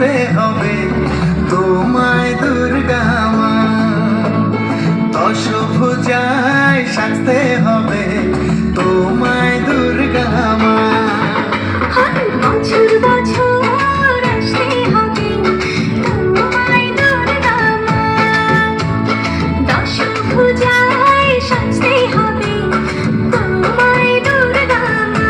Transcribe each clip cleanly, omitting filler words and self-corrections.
সাজতে হবে তোমায় দুর্গা মা, দশভুজায় সাজতে হবে তোমায় দুর্গা মা। বছর বছর আসতে হবে তোমায় দুর্গা মা, দশভুজায় সাজতে হবে তোমায় দুর্গা মা।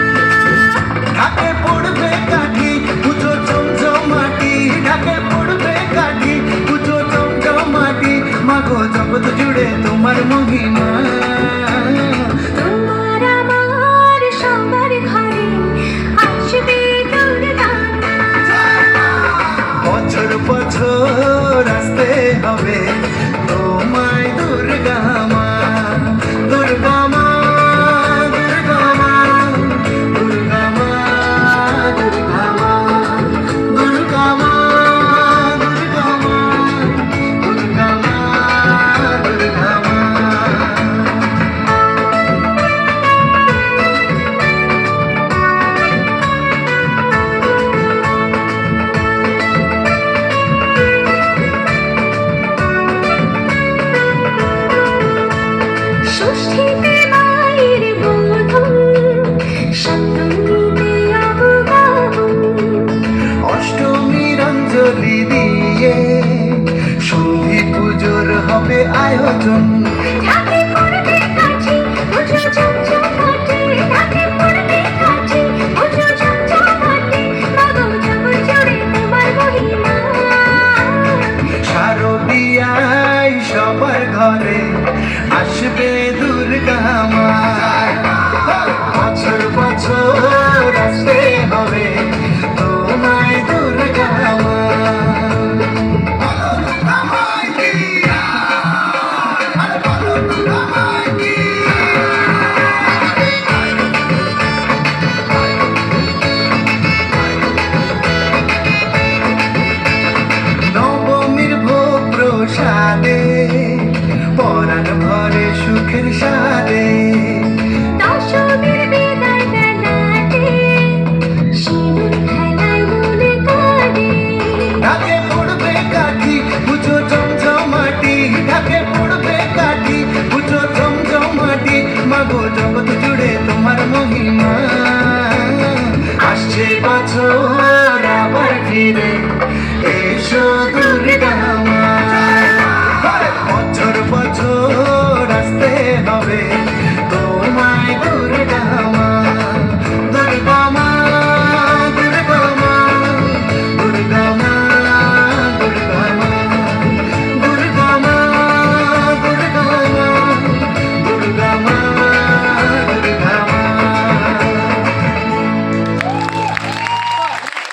ঢাকে পড়বে কাঠি পুজো চমচমাটি, ঢাকে পড়বে কাঠি পুজো চমচমাটি, মাগো জগৎ জুড়ে তোমার মহিমা। তোমার আমার সবার ঘরে আসবে দুর্গা মা। বছর বছর আসতে হবে তোমায় দুর্গা মা, দুর্গা মা, দুর্গা মা, দুর্গা মা, দুর্গা মা, দুর্গা মা, দুর্গা মা, দুর্গা মা, দুর্গা মা। ষষ্ঠীতে মায়ের বোধন, সপ্তমীতে অবগাহন, অষ্টমীর অঞ্জলি দিয়ে সন্ধি পুজোর হবে আয়োজন। ঢাকে পড়বে কাঠি পুজো চমচমাটি, ঢাকে পড়বে কাঠি পুজো চমচমাটি, মাগো জগৎ জুড়ে তোমার মহিমা। শারদিয়ায় সবার ঘরে আসবে দুর্গা মা, বছর বছর আসতে হবে তোমায় দুর্গা মা। নবমীর ভোগ প্রসাদে পরাণ ভরে সুখের সাদে, দশমীর বিদায় বেলাতে সিঁদুর খেলায় মনে কাঁদে। ঢাকে পড়বে কাঠি পুজো চমচমাটি, ঢাকে পড়বে কাঠি পুজো চমচমাটি, মাগো জগৎ জুড়ে তোমার মহিমা।